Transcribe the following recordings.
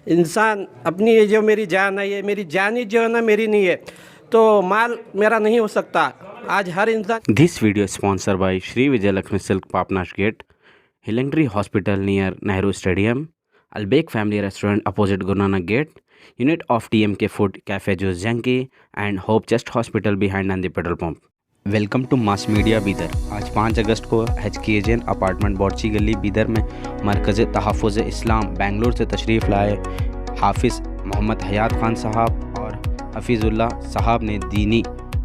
انسان اپنی یہ جو میری جان ہے، یہ میری جان ہی جو ہے نا میری نہیں ہے، تو مال میرا نہیں ہو سکتا. آج ہر انسان. This video is sponsored by Sri Vijay Lakshmi Silk Papnash Gate, Hillingtree Hospital near Nehru Stadium, Albek Family Restaurant opposite Guru Nanak Gate, unit of TMK Food Cafe Juice Junkie, and Hope Chest Hospital behind Nandi Petrol Pump. Welcome to mass media Bidar. آج 5 اگست کو HKJN apartment بورچی گلی بیدر میں مرکز تحفظ اسلام بنگلور سے تشریف لائے حافظ محمد حیات خان صاحب اور حفیظ اللہ صاحب نے دینی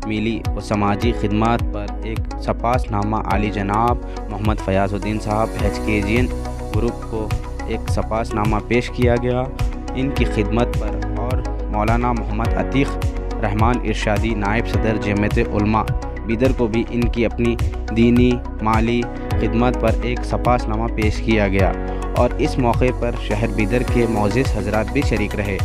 میلی و سماجی خدمات پر ایک سپاس نامہ عالی جناب محمد فیاض الدین صاحب HKJN گروپ کو ایک سپاس نامہ پیش کیا گیا. ان کی خدمت پر اور مولانا محمد عتیق رحمان ارشادی نائب صدر جمعیت علماء بیدر کو بھی ان کی اپنی دینی مالی خدمت پر ایک سپاس نامہ پیش کیا گیا اور اس موقع پر شہر بیدر کے معزز حضرات بھی شریک رہے.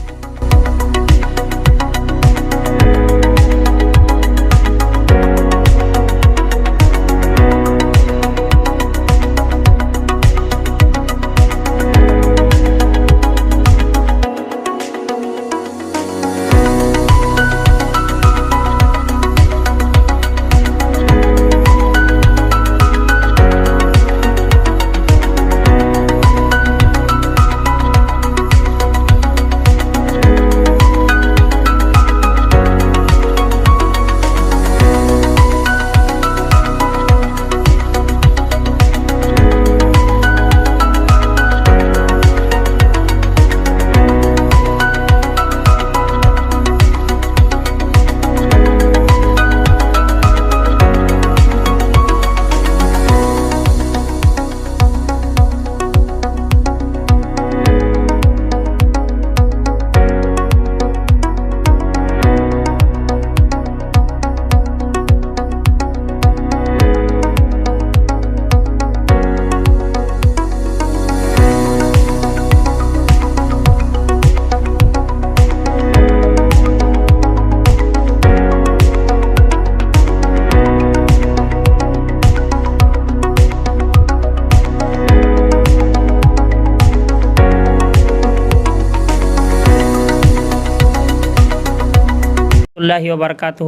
اللہ وبرکاتہ.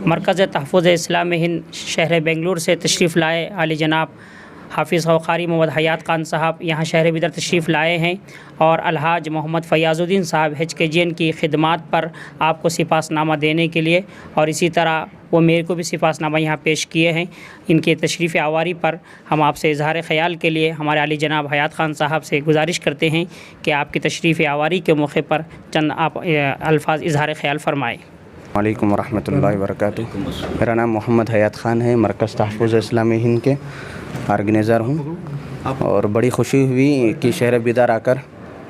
مرکز تحفظ اسلام ہند شہر بنگلور سے تشریف لائے عالی جناب حافظ و قاری محمد حیات خان صاحب یہاں شہر بیدر تشریف لائے ہیں اور الحاج محمد فیاض الدین صاحب HKJN کی خدمات پر آپ کو سپاس نامہ دینے کے لیے اور اسی طرح وہ میرے کو بھی سپاس نامہ یہاں پیش کیے ہیں. ان کے تشریف آوری پر ہم آپ سے اظہار خیال کے لیے ہمارے عالی جناب حیات خان صاحب سے گزارش کرتے ہیں کہ آپ کی تشریف آوری کے موقع پر چند آپ الفاظ اظہار خیال فرمائیں. وعلیکم ورحمۃ اللہ وبرکاتہ. میرا نام محمد حیات خان ہے، مرکز تحفظ اسلامی ہند کے آرگنائزر ہوں اور بڑی خوشی ہوئی کہ شہر بیدر آ کر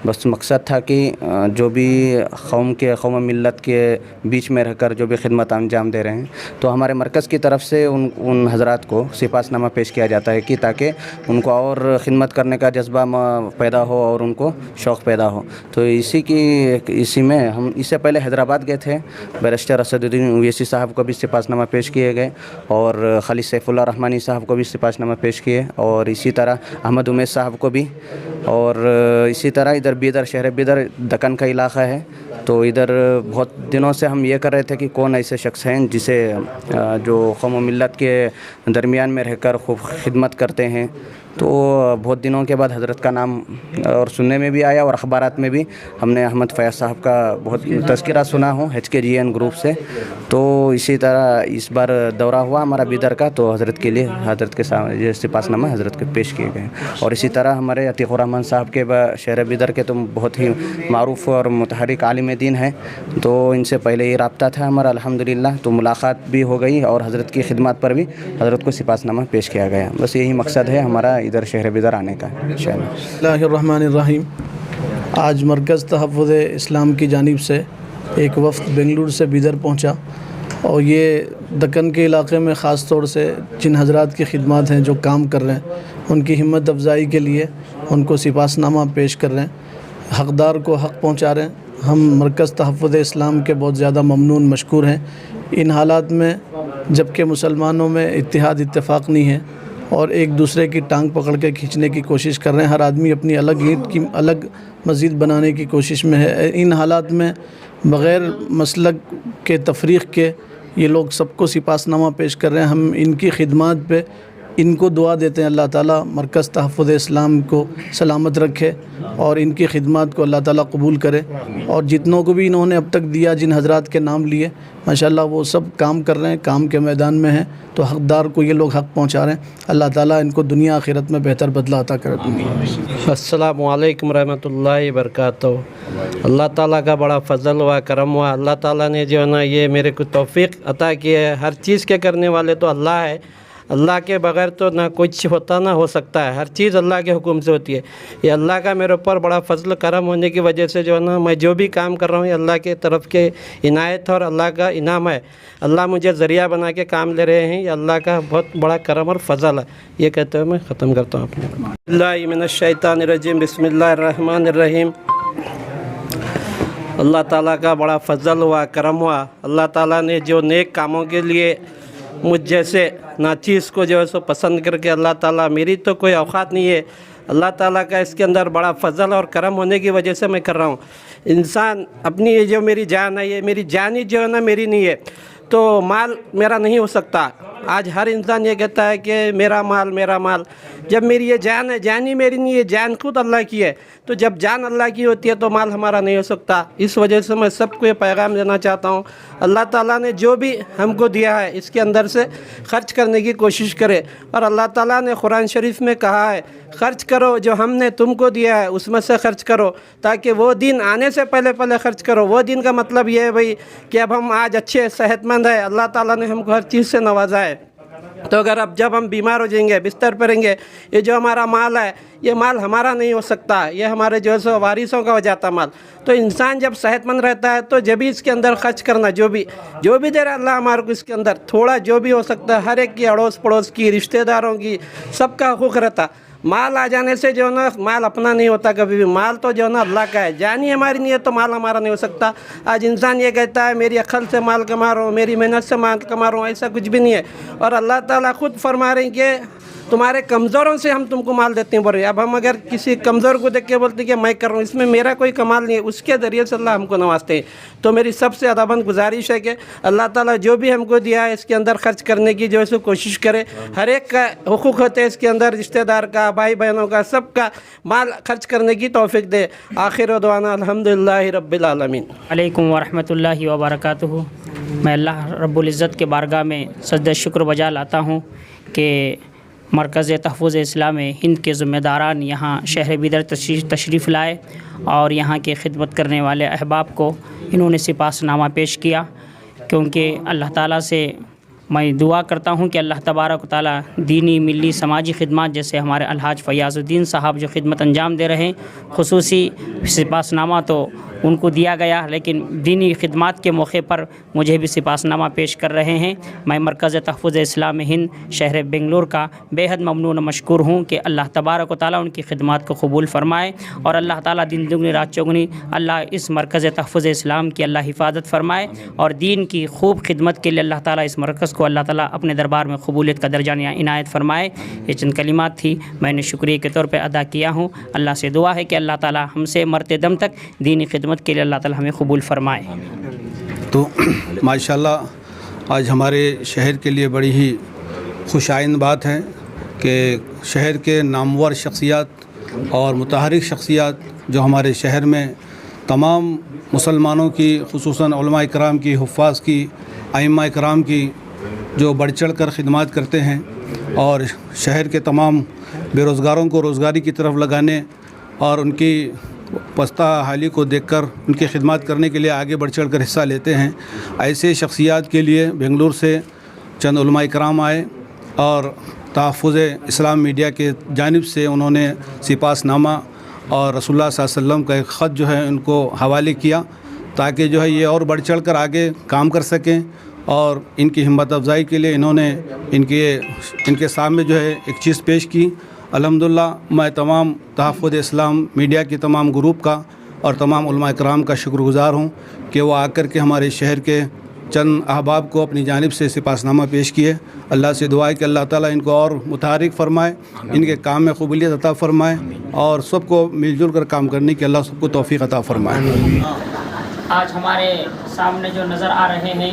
بس مقصد تھا کہ جو بھی قوم و ملت کے بیچ میں رہ کر جو بھی خدمت انجام دے رہے ہیں تو ہمارے مرکز کی طرف سے ان حضرات کو سپاس نامہ پیش کیا جاتا ہے کہ تاکہ ان کو اور خدمت کرنے کا جذبہ پیدا ہو اور ان کو شوق پیدا ہو. تو اسی میں ہم اس سے پہلے حیدرآباد گئے تھے، بیرسٹر اسد الدین اویسی صاحب کو بھی سپاس نامہ پیش کیے گئے اور خالد سیف اللہ رحمانی صاحب کو بھی سپاس نامہ پیش کیے اور اسی طرح احمد امیش صاحب کو بھی. اور اسی طرح ادھر بیدر شہر بیدر دکن کا علاقہ ہے تو ادھر بہت دنوں سے ہم یہ کر رہے تھے کہ کون ایسے شخص ہیں جسے جو قوم و ملت کے درمیان میں رہ کر خوب خدمت کرتے ہیں. تو بہت دنوں کے بعد حضرت کا نام اور سننے میں بھی آیا اور اخبارات میں بھی ہم نے احمد فیاض صاحب کا بہت تذکرہ سنا ہوں HKJN گروپ سے. تو اسی طرح اس بار دورہ ہوا ہمارا بیدر کا تو حضرت کے لیے حضرت کے یہ سپاس نامہ حضرت کے پیش کیے گئے. اور اسی طرح ہمارے عتیق الرحمان صاحب کے شہر بیدر کے تو بہت ہی معروف اور متحرک عالم دین ہیں تو ان سے پہلے ہی رابطہ تھا ہمارا الحمدللہ. تو ملاقات بھی ہو گئی اور حضرت کی خدمات پر بھی حضرت کو سپاس نامہ پیش کیا گیا. بس یہی مقصد ہے ہمارا ادھر شہر بیدر آنے کا انشاءاللہ. بسم اللہ الرحمن الرحیم. آج مرکز تحفظ اسلام کی جانب سے ایک وفد بنگلور سے بیدر پہنچا اور یہ دکن کے علاقے میں خاص طور سے جن حضرات کی خدمات ہیں جو کام کر رہے ہیں ان کی ہمت افزائی کے لیے ان کو سپاس نامہ پیش کر رہے ہیں، حقدار کو حق پہنچا رہے ہیں. ہم مرکز تحفظ اسلام کے بہت زیادہ ممنون مشکور ہیں. ان حالات میں جب کہ مسلمانوں میں اتحاد اتفاق نہیں ہے اور ایک دوسرے کی ٹانگ پکڑ کے کھینچنے کی کوشش کر رہے ہیں، ہر آدمی اپنی الگ اینٹ کی الگ مزید بنانے کی کوشش میں ہے۔ ان حالات میں بغیر مسلک کے تفریق کے یہ لوگ سب کو سپاسنامہ پیش کر رہے ہیں۔ ہم ان کی خدمات پہ ان کو دعا دیتے ہیں، اللہ تعالیٰ مرکز تحفظ اسلام کو سلامت رکھے اور ان کی خدمات کو اللہ تعالیٰ قبول کرے، اور جتنوں کو بھی انہوں نے اب تک دیا، جن حضرات کے نام لیے، ماشاءاللہ وہ سب کام کر رہے ہیں، کام کے میدان میں ہیں، تو حقدار کو یہ لوگ حق پہنچا رہے ہیں۔ اللہ تعالیٰ ان کو دنیا آخرت میں بہتر بدلہ عطا کرے۔ السلام علیکم رحمۃ اللہ وبرکاتہ۔ اللہ تعالیٰ کا بڑا فضل ہوا، کرم ہوا۔ اللہ تعالیٰ نے جو ہے نا یہ میرے کو توفیق عطا کی ہے۔ ہر چیز کے کرنے والے تو اللہ ہے، اللہ کے بغیر تو نہ کچھ ہوتا نہ ہو سکتا ہے، ہر چیز اللہ کے حکم سے ہوتی ہے۔ یہ اللہ کا میرے اوپر بڑا فضل کرم ہونے کی وجہ سے جو ہے نا میں جو بھی کام کر رہا ہوں یہ اللہ کے طرف کے عنایت اور اللہ کا انعام ہے۔ اللہ مجھے ذریعہ بنا کے کام لے رہے ہیں، یہ اللہ کا بہت بڑا کرم اور فضل ہے۔ یہ کہتے ہوئے میں ختم کرتا ہوں اپنے۔ اللہ من الشیطان الرجیم، بسم اللہ الرحمن الرحیم۔ اللہ تعالیٰ کا بڑا فضل ہوا، کرم ہوا۔ اللہ تعالیٰ نے جو نیک کاموں کے لیے مجھ جیسے ناچیز کو جو ہے سو پسند کر کے، اللہ تعالیٰ، میری تو کوئی اوقات نہیں ہے، اللہ تعالیٰ کا اس کے اندر بڑا فضل اور کرم ہونے کی وجہ سے میں کر رہا ہوں۔ انسان اپنی یہ جو میری جان ہے، یہ میری جان ہی جو ہے نا میری نہیں ہے، تو مال میرا نہیں ہو سکتا۔ آج ہر انسان یہ کہتا ہے کہ میرا مال میرا مال، جب میری یہ جان ہے، جان ہی میری نہیں ہے، جان خود اللہ کی ہے، تو جب جان اللہ کی ہوتی ہے تو مال ہمارا نہیں ہو سکتا۔ اس وجہ سے میں سب کو یہ پیغام دینا چاہتا ہوں، اللہ تعالیٰ نے جو بھی ہم کو دیا ہے اس کے اندر سے خرچ کرنے کی کوشش کرے، اور اللہ تعالیٰ نے قرآن شریف میں کہا ہے خرچ کرو، جو ہم نے تم کو دیا ہے اس میں سے خرچ کرو، تاکہ وہ دن آنے سے پہلے خرچ کرو۔ وہ دن کا مطلب یہ ہے بھائی کہ اب ہم آج اچھے صحت مند ہیں، اللہ تعالیٰ نے ہم کو ہر چیز سے نوازا ہے، تو اگر اب جب ہم بیمار ہو جائیں گے، بستر پر رہیں گے، یہ جو ہمارا مال ہے یہ مال ہمارا نہیں ہو سکتا، یہ ہمارے جو ہے سو وارثوں کا ہو جاتا مال۔ تو انسان جب صحت مند رہتا ہے تو جب ہی اس کے اندر خرچ کرنا، جو بھی دے رہا اللہ ہمارے کو اس کے اندر تھوڑا جو بھی ہو سکتا ہے، ہر ایک کی، اڑوس پڑوس کی، رشتہ داروں کی، سب کا حقوق رہتا۔ مال آ جانے سے جو ہے نا مال اپنا نہیں ہوتا کبھی بھی، مال تو جو ہے نا اللہ کا ہے، جان ہی ہماری نہیں ہے تو مال ہمارا نہیں ہو سکتا۔ آج انسان یہ کہتا ہے میری عقل سے مال کما رہا ہوں، میری محنت سے مال کما رہا ہوں، ایسا کچھ بھی نہیں ہے۔ اور اللہ تعالیٰ خود فرما رہے ہیں کہ تمہارے کمزوروں سے ہم تم کو مال دیتے ہیں، بول رہے ہیں۔ اب ہم اگر کسی کمزور کو دیکھ کے بولتے ہیں کہ میں کر رہا ہوں، اس میں میرا کوئی کمال نہیں ہے، اس کے ذریعے سے اللہ ہم کو نوازتے ہیں۔ تو میری سب سے ادباً گزارش ہے کہ اللہ تعالیٰ جو بھی ہم کو دیا ہے اس کے اندر خرچ کرنے کی جو ہے سو کوشش کرے۔ ہر ایک کا حقوق ہوتے ہیں اس کے اندر، رشتہ دار کا، بھائی بہنوں کا، سب کا مال خرچ کرنے کی توفیق دے۔ آخر دعوانا الحمدللہ رب العالمین۔ علیکم ورحمۃ اللہ وبرکاتہ۔ میں اللہ رب العزت کے بارگاہ میں سجدہ شکر بجا لاتا ہوں کہ مرکز تحفظ اسلام ہند کے ذمہ داران یہاں شہر بیدر تشریف لائے اور یہاں کے خدمت کرنے والے احباب کو انہوں نے سپاسنامہ پیش کیا، کیونکہ اللہ تعالیٰ سے میں دعا کرتا ہوں کہ اللہ تبارک و تعالیٰ دینی، ملی، سماجی خدمات، جیسے ہمارے الحاج فیاض الدین صاحب جو خدمت انجام دے رہے ہیں، خصوصی سپاسنامہ تو ان کو دیا گیا، لیکن دینی خدمات کے موقع پر مجھے بھی سپاسنامہ پیش کر رہے ہیں۔ میں مرکز تحفظ اسلام ہند شہر بنگلور کا بے حد ممنون و مشکور ہوں کہ اللہ تبارک و تعالیٰ ان کی خدمات کو قبول فرمائے، اور اللہ تعالیٰ دن دگنی رات چوگنی اللہ اس مرکز تحفظ اسلام کی اللہ حفاظت فرمائے، اور دین کی خوب خدمت کے لیے اللہ تعالیٰ اس مرکز کو اللہ تعالیٰ اپنے دربار میں قبولیت کا درجہ عنایت فرمائے۔ یہ چند کلمات تھی، میں نے شکریہ کے طور پہ ادا کیا ہوں۔ اللہ سے دعا ہے کہ اللہ تعالیٰ ہم سے مرتے دم تک دینی خدمت کے لیے اللہ تعالیٰ ہمیں قبول فرمائے۔ تو ماشاءاللہ آج ہمارے شہر کے لیے بڑی ہی خوش آئند بات ہے کہ شہر کے نامور شخصیات اور متحرک شخصیات جو ہمارے شہر میں تمام مسلمانوں کی، خصوصاً علماء اکرام کی، حفاظ کی، ائمہ اکرام کی جو بڑھ چڑھ کر خدمات کرتے ہیں، اور شہر کے تمام بے روزگاروں کو روزگاری کی طرف لگانے اور ان کی پستہ حالی کو دیکھ کر ان کی خدمات کرنے کے لیے آگے بڑھ چڑھ کر حصہ لیتے ہیں۔ ایسے شخصیات کے لیے بنگلور سے چند علماء اکرام آئے اور تحفظ اسلام میڈیا کے جانب سے انہوں نے سپاسنامہ اور رسول اللہ صلی اللہ علیہ وسلم کا ایک خط جو ہے ان کو حوالے کیا، تاکہ جو ہے یہ اور بڑھ چڑھ کر آگے کام کر سکیں، اور ان کی ہمت افزائی کے لیے انہوں نے ان کے سامنے جو ہے ایک چیز پیش کی۔ الحمدللہ میں تمام تحفظ اسلام میڈیا کی تمام گروپ کا اور تمام علماء اکرام کا شکر گزار ہوں کہ وہ آ کر کے ہمارے شہر کے چند احباب کو اپنی جانب سے سپاسنامہ پیش کیے. اللہ سے دعا ہے کہ اللہ تعالیٰ ان کو اور متحرک فرمائے, ان کے کام میں قبولیت عطا فرمائے, اور سب کو مل جل کر کام کرنے کی اللہ سب کو توفیق عطا فرمائے. آج ہمارے سامنے جو نظر آ رہے ہیں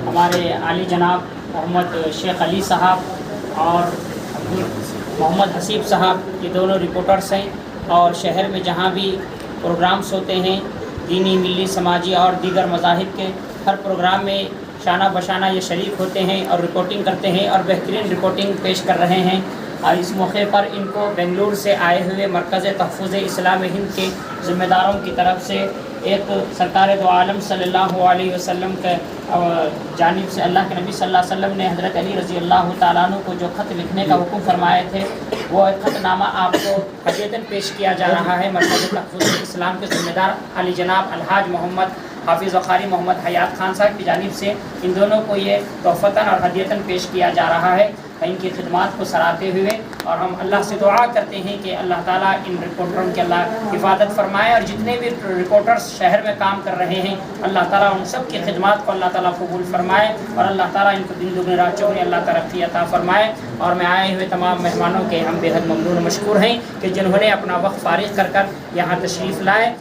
ہمارے عالی جناب محمد شیخ علی صاحب اور محمد حسیب صاحب, یہ دونوں رپورٹرز ہیں, اور شہر میں جہاں بھی پروگرامز ہوتے ہیں دینی, ملی, سماجی اور دیگر مذاہب کے, ہر پروگرام میں شانہ بشانہ یہ شریک ہوتے ہیں اور رپورٹنگ کرتے ہیں اور بہترین رپورٹنگ پیش کر رہے ہیں. اور اس موقع پر ان کو بنگلور سے آئے ہوئے مرکز تحفظ اسلام ہند کے ذمہ داروں کی طرف سے ایک سرکار دو عالم صلی اللہ علیہ وسلم کے جانب سے اللہ کے نبی صلی اللہ علیہ وسلم نے حضرت علی رضی اللہ تعالیٰ عنہ کو جو خط لکھنے کا حکم فرمائے تھے, وہ خط نامہ آپ کو ہدیتاً پیش کیا جا رہا ہے. مرکز تحفظ اسلام کے ذمہ دار علی جناب الحاج محمد حافظ و قاری محمد حیات خان صاحب کی جانب سے ان دونوں کو یہ تحفتاً اور ہدیتاً پیش کیا جا رہا ہے. ان کی خدمات کو سراہتے ہوئے, اور ہم اللہ سے دعا کرتے ہیں کہ اللہ تعالیٰ ان رپورٹروں کی اللہ حفاظت فرمائے, اور جتنے بھی رپورٹرز شہر میں کام کر رہے ہیں اللہ تعالیٰ ان سب کی خدمات کو اللہ تعالیٰ قبول فرمائے, اور اللہ تعالیٰ ان کو دن دگنی رات چوگنی اللہ ترقی عطا فرمائے. اور میں آئے ہوئے تمام مہمانوں کے ہم بے حد ممنون و مشکور ہیں کہ جنہوں نے اپنا وقت فارغ کر یہاں تشریف لائے.